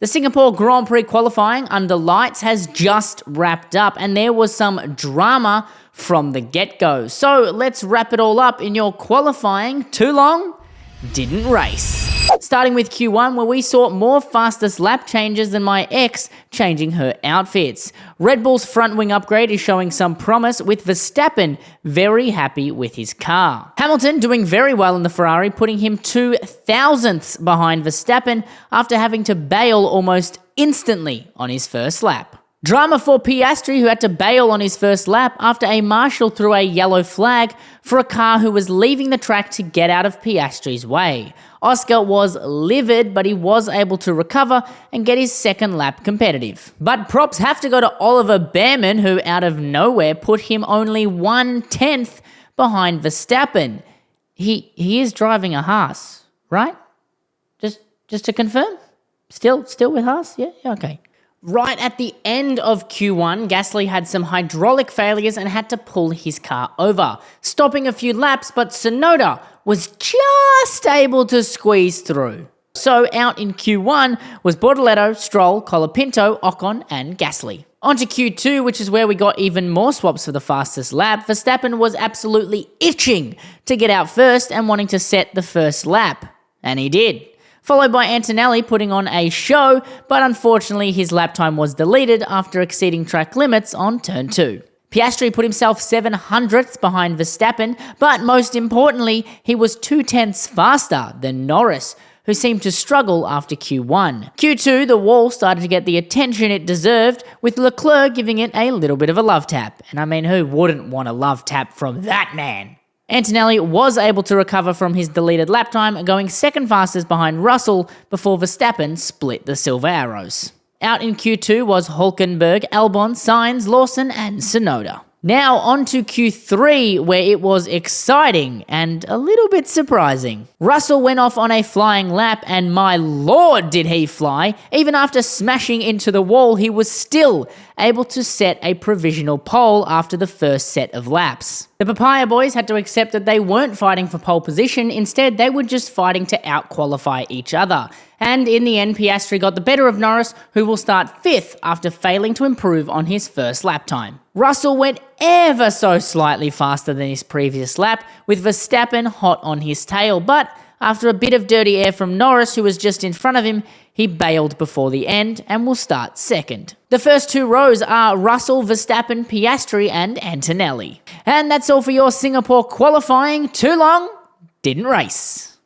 The Singapore Grand Prix qualifying under lights has just wrapped up, and there was some drama from the get-go. So let's wrap it all up in your qualifying too long didn't race. Starting with Q1, where we saw more fastest lap changes than my ex changing her outfits. Red Bull's front wing upgrade is showing some promise, with Verstappen very happy with his car. Hamilton doing very well in the Ferrari, putting him 2/1000ths behind Verstappen after having to bail almost instantly on his first lap. Drama for Piastri, who had to bail on his first lap after a marshal threw a yellow flag for a car who was leaving the track to get out of Piastri's way. Oscar was livid, but he was able to recover and get his second lap competitive. But props have to go to Oliver Behrman, who out of nowhere put him only 1/10th behind Verstappen. He is driving a Haas, right? Just to confirm? Still with Haas? Yeah, okay. Right at the end of Q1, Gasly had some hydraulic failures and had to pull his car over, stopping a few laps, but Tsunoda was just able to squeeze through. So out in Q1 was Bortoleto, Stroll, Colapinto, Ocon and Gasly. On to Q2, which is where we got even more swaps for the fastest lap. Verstappen was absolutely itching to get out first and wanting to set the first lap, and he did. Followed by Antonelli putting on a show, but unfortunately his lap time was deleted after exceeding track limits on turn 2. Piastri put himself 700ths behind Verstappen, but most importantly, he was 2/10ths faster than Norris, who seemed to struggle after Q1. Q2, the wall started to get the attention it deserved, with Leclerc giving it a little bit of a love tap. And I mean, who wouldn't want a love tap from that man? Antonelli was able to recover from his deleted lap time, going second fastest behind Russell before Verstappen split the silver arrows. Out in Q2 was Hülkenberg, Albon, Sainz, Lawson and Tsunoda. Now on to Q3, where it was exciting and a little bit surprising. Russell went off on a flying lap, and my lord did he fly. Even after smashing into the wall, he was still able to set a provisional pole after the first set of laps. The Papaya boys had to accept that they weren't fighting for pole position, instead they were just fighting to out-qualify each other. And in the end, Piastri got the better of Norris, who will start 5th after failing to improve on his first lap time. Russell went ever so slightly faster than his previous lap, with Verstappen hot on his tail, but after a bit of dirty air from Norris, who was just in front of him, he bailed before the end and will start second. The first 2 rows are Russell, Verstappen, Piastri and Antonelli. And that's all for your Singapore qualifying too long didn't race.